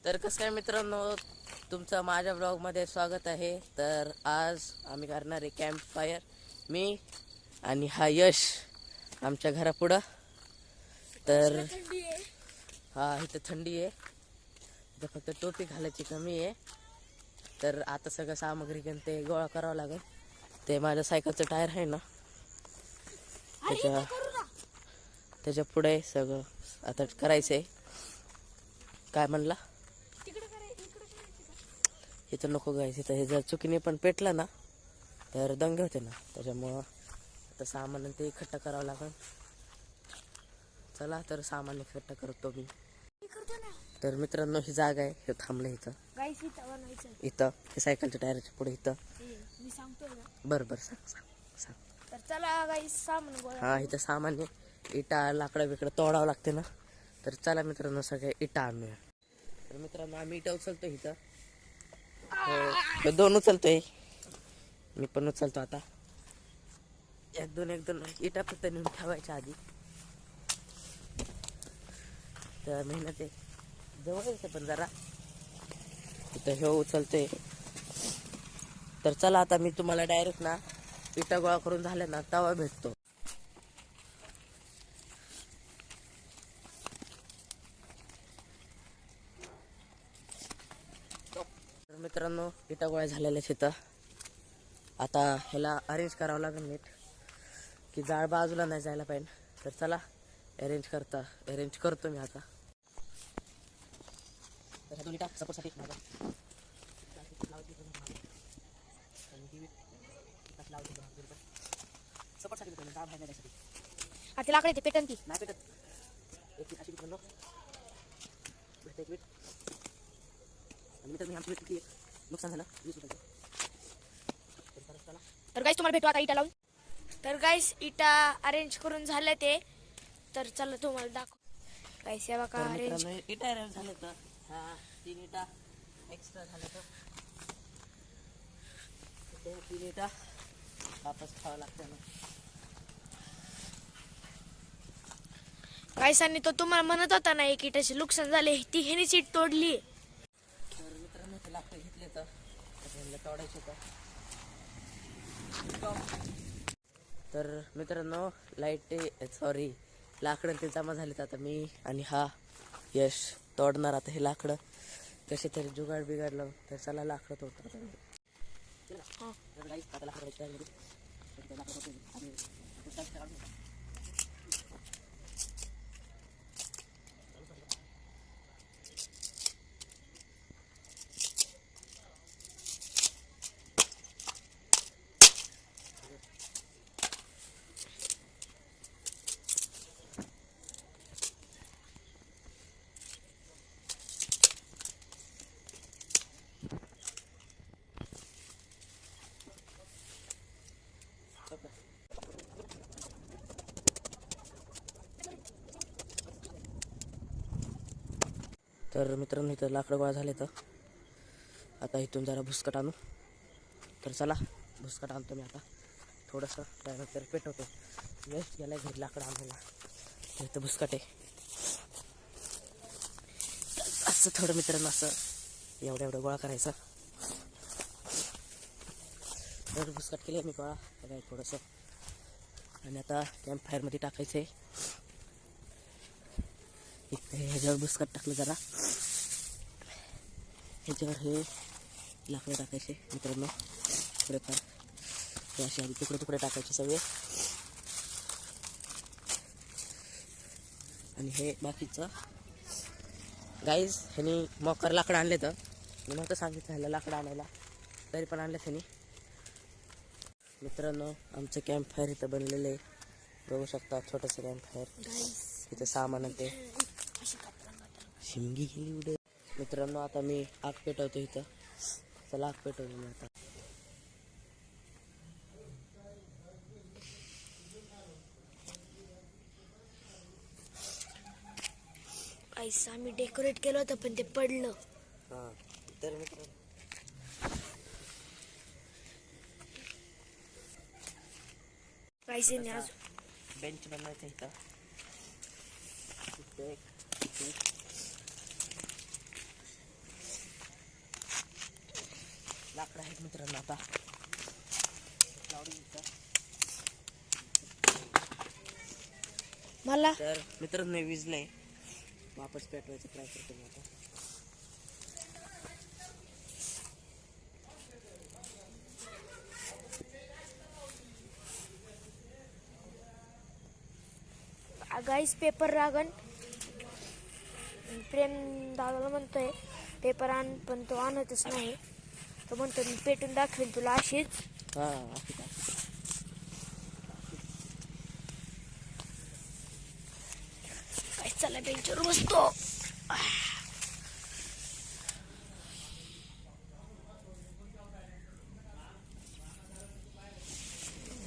तर कसं काय मित्रांनो, तुमचं माझ्या ब्लॉगमध्ये स्वागत आहे. तर आज आम्ही करणार आहे कॅम्प फायर, मी आणि हा यश आमच्या घरापुढं. तर हा इथं थंडी आहे, इथं फक्त टोपी घालायची कमी आहे. तर आता सगळं सामग्री घेऊन ते गोळा करावं लागेल. ते माझ्या सायकलचं टायर आहे ना, त्याच्या पुढे सगळं आता करायचं आहे. काय म्हणला? इथं नको गायचं, इथं हे जर चुकीने पण पेटलं ना तर दंगे होते ना, त्याच्यामुळं आता सामान ते इकट्ठा करावं लागेल. चला तर सामान इकट्ठा करतो मी. तर मित्रांनो, ही जागा आहे, हे थांबलं इथं हे सायकलच्या टायरच्या पुढे इथं. मी सांगतोय ना. बरं सांग. तर चला गाईस, सामान गोळा हा इथं सामान आहे, इटा लाकडं बिकडं तोडावं लागते ना. तर चला मित्रांनो, सगळे इटा आणूया. तर मित्रांनो, आम्ही इटा उचलतो इथं. हो, दोन उचलतोय, मी पण उचलतो आता. एक दोन इटा फक्त नेऊन ठेवायच्या आधी. तर मेहनत आहे, जवळ येते पण जरा इथं हे उचलतोय. तर चला आता मी तुम्हाला डायरेक्ट ना इटा गोळा करून झाल्या ना तवा भेटतो. तर मित्रांनो, इटा गोळा झालेल्या इथं. आता ह्याला अरेंज करावं लागेल नीट, की जाळ बाजूला नाही जायला पाहिजे. तर चला अरेंज करतो मी आता. तर ह्या दोन इटा सपोर्टसाठी आता लाकडाचे पेटन ती नाही पेटत. एक मिनिट अशी मित्रांनो, एक मिनिट. आणि मित्रांनो, आमची किती नुकसान झालं 20 रुपयाचं. तर गाईस, तुम्हाला भेटू आता इटा लावून. तर गाईस, इटा अरेंज करून झालं ते. तर चला तुम्हाला दाखव गाईस, या बघा अरेंज. इटा अरेंज झाले तर हा 3 इटा एक्स्ट्रा झाले तर ते 3 इटा वापस खावं लागतं ना. गाईसांनी तो तुम्हाला म्हणत होता ना, एक इटाचे नुकसान झाले, ती ह्यानी सीट तोडली. तर मित्रांनो, ते लाकडं घेतले तर तोडायचे तर मित्रांनो, लाकडं ते जमा झालेत. आता मी आणि हा यश तोडणार आता हे लाकडं, कसे तरी जुगाड बिघडलं. तर चला लाकडं तोडतात. तर मित्रांनो, इथं लाकडं गोळा झाले. तर आता इथून जरा भुसकट आणू. तर चला भुसकट आणतो मी आता थोडंसं, त्यानंतर पेटवतो. वेस्ट गेला घरी लाकडं आणायला. तर इथं भुसकट आहे, असं थोडं मित्रांनो, असं एवढं गोळा करायचं. तर भुसकट केलं मी गोळा बघा थोडंसं. आणि आता कॅम्प फायरमध्ये टाकायचं आहे. इथे ह्याच्यावर भुसकट टाकलं जरा, ह्याच्यावर हे लाकडं टाकायचे मित्रांनो. थोडेफार हे असे आधी तुकडे टाकायचे सगळे. आणि हे बाकीचं गाईज, ह्यानी मोकर लाकडं आणले. तर मी नव्हतं सांगितलं ह्याला लाकडं आणायला, तरी पण आणलं ह्यानी. मित्रांनो, आमचं कॅम्प फायर इथं बनलेलं आहे, बघू शकता. छोटंसं कॅम्प फायर, इथं सामान ते शिमगी गेली उडे. मित्रांनो, आता मी आग पेटवतो इथं. चला आग पेटवतो मी आता. गाईस, आम्ही डेकोरेट केलं होतं पण ते पडलं. हां, तर मित्रांनो, गाईस बेंच बनवायचं इथं. लाकडं आहेत मित्रांनो. आता मला तर मित्रांनो विजलंय, वापस पेटवायचा ट्राय करतो मी आता. गाईस पेपर लागन. प्रेम दादाला म्हणतोय पेपर आण, पण तो आणतच नाही. तो म्हणतो मी पेटून दाखवेन तुला अशीच. हा असं का? काय चला बेंचवर बसतो.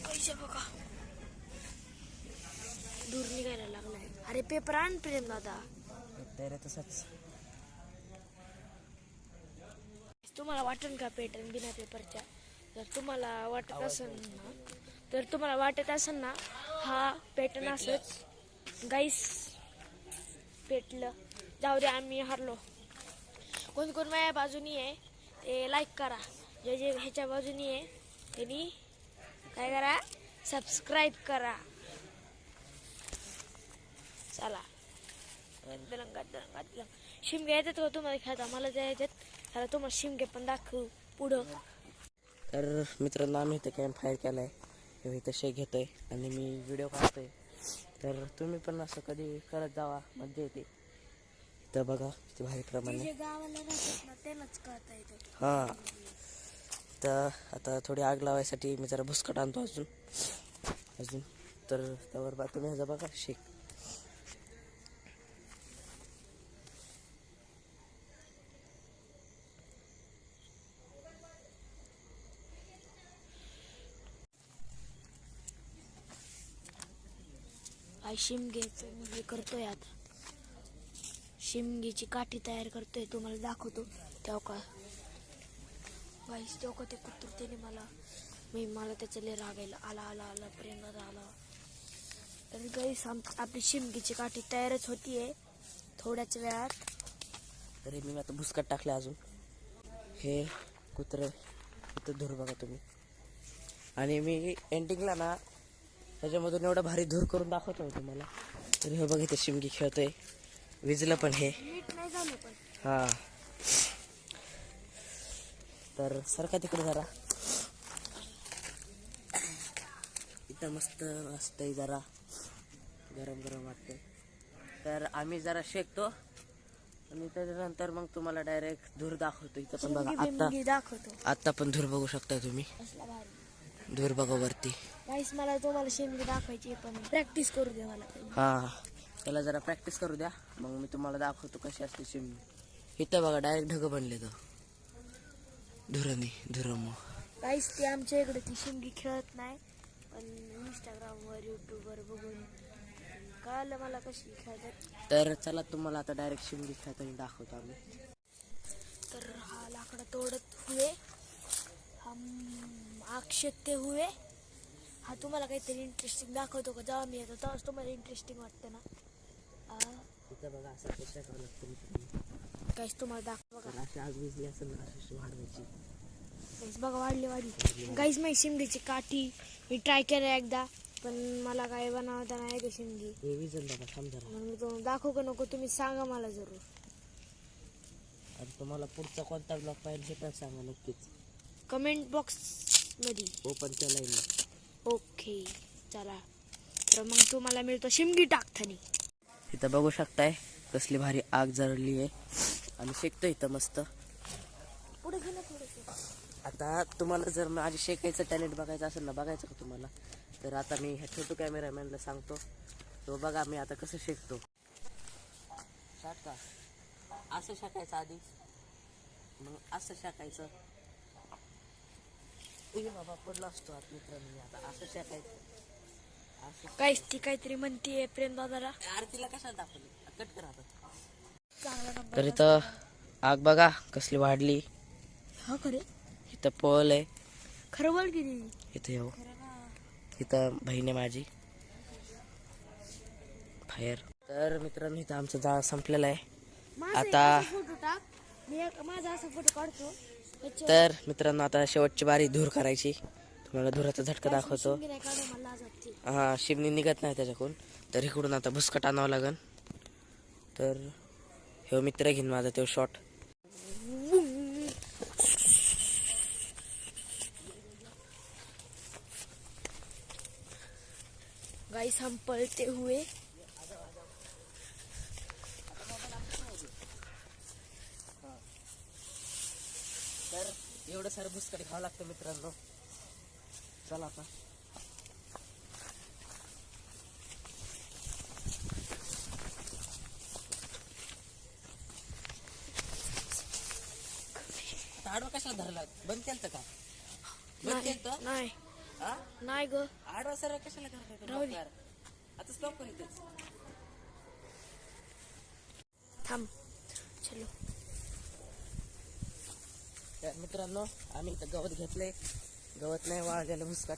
पैसे बघा दूर निघायला लागलाय. अरे पेपर आण प्रेम दादा. तयार तसंच. तुम्हाला वाटेल का पेटर्न बिना पेपरच्या? जर तुम्हाला वाटत असेल ना, तर तुम्हाला वाटत असेल ना हा पॅटर्न असंच गाईस पेटलं. जाऊ दे आम्ही हारलो. कोण कोण माझ्या बाजूनी आहे ते लाईक करा. जे जे ह्याच्या बाजूनी आहे त्यांनी काय करा, सबस्क्राईब करा. चला शिमगे येतात का तुम्हाला खेळता? मला जे येतात त्याला तुम्हाला शिमगे पण दाखवू पुढं. तर मित्रांनो आम्ही इथं कॅम्प फायर केला आहे, इथं शेक घेतोय आणि मी व्हिडिओ काढतोय. तर तुम्ही पण असं कधी करत जावा, मजा येते. तर बघा किती भारी प्रमाणे गावाला राहतात ना त्यालाच कळता येतं. हां. तर आता थोडी आग लावायसाठी मी जरा भुसकट आणतो अजून. तर त्यावर बा तुम्ही ह्याचा बघा शेक. शिमगेचं मी हे करतोय आता. शिमगेची काठी तयार करतोय, तुम्हाला दाखवतो. तेव्हा का गाईस तेव्हा का ते कुत्र त्याने मला त्याच्या लय रागायला आला प्रेमात आला. तर गाईस आपली शिमगीची काठी तयारच होतीये थोड्याच वेळात. तरी मी आता भुसकट टाकले अजून. हे कुत्रे इथं धूर बघा तुम्ही. आणि मी एंडिंगला ना त्याच्यामधून एवढा भारी धूर करून दाखवतो तुम्हाला. तर हे बघा इथे शिमगी खेळतोय, विजलं पण हे. नीट नाही झालं पण. हा तर सारखा तिकडे जरा इथं मस्त असतंय, जरा गरम गरम वाटतंय. तर आम्ही जरा शेकतो आणि त्याच्यानंतर मग तुम्हाला डायरेक्ट धूर दाखवतो. इथं पण बघा दाखवतो. आत्ता पण धूर बघू शकता तुम्ही. धूर बघा वरती. गाईस मला तुम्हाला शिमगी दाखवायची पण प्रॅक्टिस करू दे मला. हा त्याला जरा प्रॅक्टिस करू द्या, मग मी तुम्हाला दाखवतो कशी असते शिमगी. इथं बघा डायरेक्ट ढग बनले तर धुरामुळं. गाईस ते आमच्या इकडे ती शिमगी खेळत नाही, पण इंस्टाग्रामवर यूट्यूबवर बघून कळालं मला कशी खेळतात. तर चला तुम्हाला आता डायरेक्ट शिमगी खेळताना दाखवतो आम्ही. तर हा लाकडा तोडत हुए हम आग शेकते हुए. हा तुम्हाला काहीतरी इंटरेस्टिंग दाखवतो का? जेव्हा मी येतो तेव्हाच तुम्हाला इंटरेस्टिंग वाटतं ना. इथं बघा असं कशा करावं लागतं. काहीच तुम्हाला दाखव बघा. अशी आग विजली असेल ना अशी वाढवायची. गाईस बघा वाढली. गाईस माझी शिमगीची काठी मी ट्राय केलं एकदा, पण मला काय बनवता नाही का शिमगी. हे विजन बघा थांब जरा. मग मी तुम्हाला दाखवू का नको तुम्ही सांगा मला जरूर. आणि तुम्हाला पुढचा कोणता ब्लॉग पाहिजे हे पण सांगा नक्कीच कमेंट बॉक्स मध्ये. ओपन केलाय मी. ओके चला. तर मग तुम्हाला मिळतो शिमगी टाकतानी. इथं बघू शकताय कसली भारी आग जळली आहे आणि शेकतो इथं मस्त. पुढे गेलं थोडंसं. आता तुम्हाला जर माझे शेकायचं टॅलेंट बघायचं असेल ना, बघायचं का तुम्हाला, तर आता मी ह्या छोटू कॅमेरामॅनला सांगतो. तो बघा मी आता कसं शेकतो. शाका असं शाकायचं आधी, मग असं शाकायचं. बाबा पडला असतो आत मित्रांनो. आता असं शाकायचं. काहीच ती काहीतरी म्हणतीये प्रेम दादाला. आरतीला कशाला दाखवली, कट करा आता. चांगला नंबर. तर इथं आग बघा कसली वाढली. हा खरे इथं पोल आहे. खरं बोल की. इथं येऊ. इथं बहीण आहे माझी फायर. तर मित्रांनो इथं आमचा जाळ संपलेला आहे. आता फोटो टाक. मी माझा असा फोटो काढतो तर मित्रांनो आता शेवटची बारी धूर करायची. तुम्हाला धुराचा झटका दाखवतो. शिंगी नाही काढू मला लाज वाटते. हा शिमणी निघत नाही त्याच्याकडून. तर इकडून आता भुसकट आणावं लागन. तर हे मित्र घेईन माझा तो शॉट. गाइस हम पलटे हुए. तर एवढं सारं भुसकट घ्यावं लागतं मित्रांनो. चला आता आडवा कशाला धरला? बंद केलं का? बंद केलं? नाही हा नाही ग. आडवा सर कशाला राहू दे. करताय? आता स्टॉप कर इथेच. थांब. चलो. तर मित्रांनो आम्ही इथं गवत घेतलंय. गवत नाही वाळलेलं भुसकट.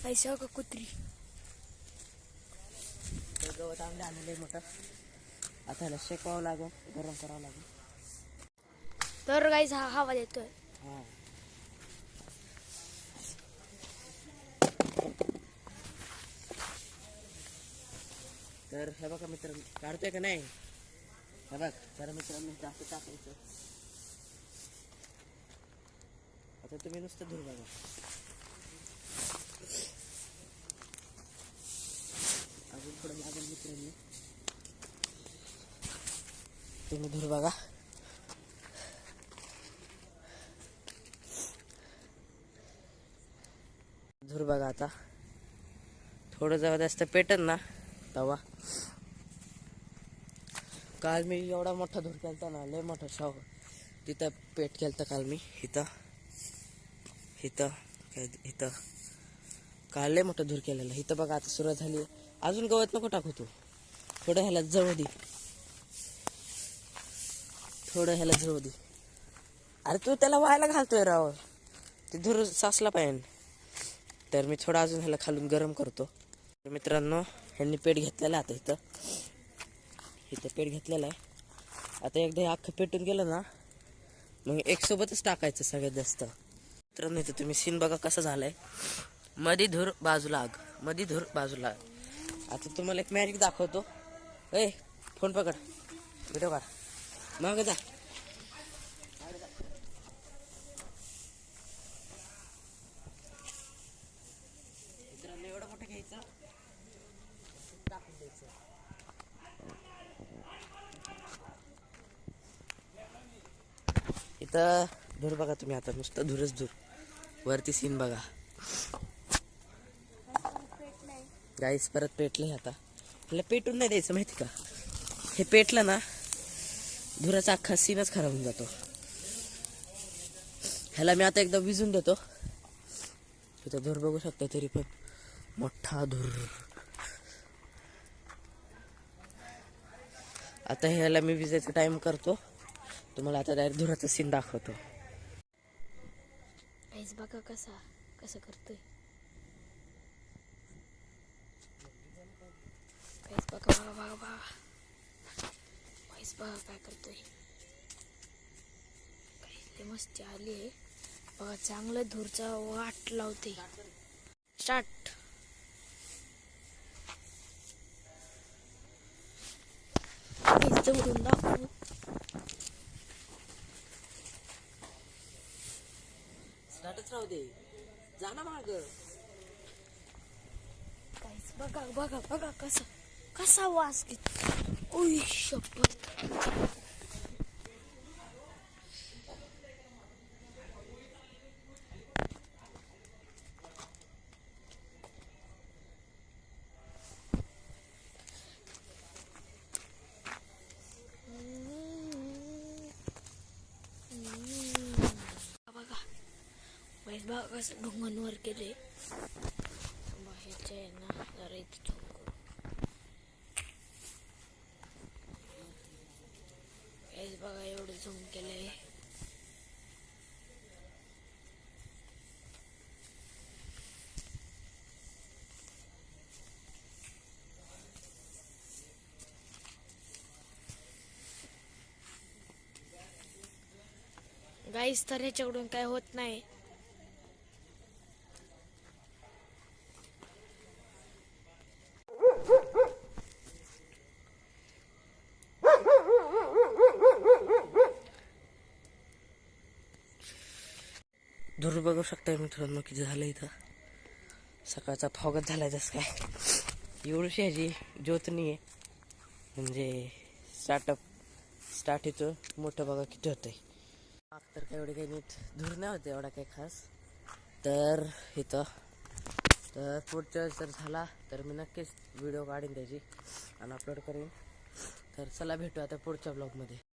ऐसा का कुत्री. ते गवत आणलंय मोठं. आता ह्याला शेकवावं लागेल, गरम करावं लागेल. तर गाइस हा हवा देतोय. हा तर हे बघा मित्रांनो काढतोय का नाही? हे बघ जरा मित्रांनो जास्त टाकायचं. आता तुम्ही नुसतं धूर बघा. अजून पुढे लागेल मित्रांनो. तुम्ही धूर बघा. धूर बघा आता. थोडं जेव्हा जास्त पेटन ना तवा. काल मी एवढा मोठा धूर केलता ना, लय मोठा शाव. तिथं पेट केलता काल मी. इथं इथं काल लय मोठा धूर केलेला. इथं बघा आता सुरुवात झाली. अजून गवत नको टाकू तू. थोडं ह्याला जळू दे. अरे तू त्याला व्हायला घालतोय राव. ते धूर साचला पाहिजे. तर मी थोडं अजून ह्याला खालून गरम करतो. तर मित्रांनो ह्यांनी पेट घेतलेला आता इथं पेट घेतलेला आहे. आता एकदा हे अख्खं पेटून गेलं ना मग एक सोबतच टाकायचं सगळ्यात जास्त. मित्रांनो इथं तुम्ही सीन बघा कसा झालाय. मधी धूर बाजूला आग, मधी धूर बाजूला आग. आता तुम्हाला एक मॅजिक दाखवतो. ए फोन पकड, व्हिडिओ काढ, मागं जा. मित्रांनो एवढं मोठं घ्यायचं, टाकून द्यायचं. इथं धूर बघा तुम्ही. आता नुसतं धूरच धूर. वरती सीन बघा गाईस. परत पेटलंय आता. ह्याला पेटून नाही द्यायचं माहिती का? हे पेटलं ना धुराचा अख्खा सीनच खराब होऊन जातो. ह्याला मी आता एकदा विजून देतो. इथं धूर बघू शकता तरी पण मोठा धूर. आता ह्याला मी विजायचा टाइम करतो. तुम्हाला आता डायरेक्ट धुराचा सीन दाखवतो. गाइस बघा कसं करतोय. गाइस बघा. गाइस बघा काय करतोय. गाइस ते मस्ती आली आहे बघा. चांगलं धूरचा वाट लावते. स्टार्ट. जवळून दाखवू. स्टार्टच राहू दे. जा ना माग. गाइस बघा कसा वास घेतो. ओय शपथ. बघा कसं ढोंगांवर केले. बाहेरच्या आहे ना जरा इथे झोप करू. बघा एवढं झूम केलंय. गाईस तर ह्याच्याकडून काय होत नाही. धूर बघू शकताय मित्रांनो किती झालं इथं. सकाळचा फॉगच झालाय जसं काय. एवढीशी ह्याची ज्योतनी आहे म्हणजे स्टार्ट येतो मोठं बघा किती होतंय. तर काय एवढे काही नीट धूर नाही होते एवढा काही खास. तर इथं तर पुढच्या वेळेस जर झाला तर मी नक्कीच व्हिडिओ काढीन त्याची आणि अपलोड करेन. तर चला भेटू आता पुढच्या ब्लॉगमध्ये.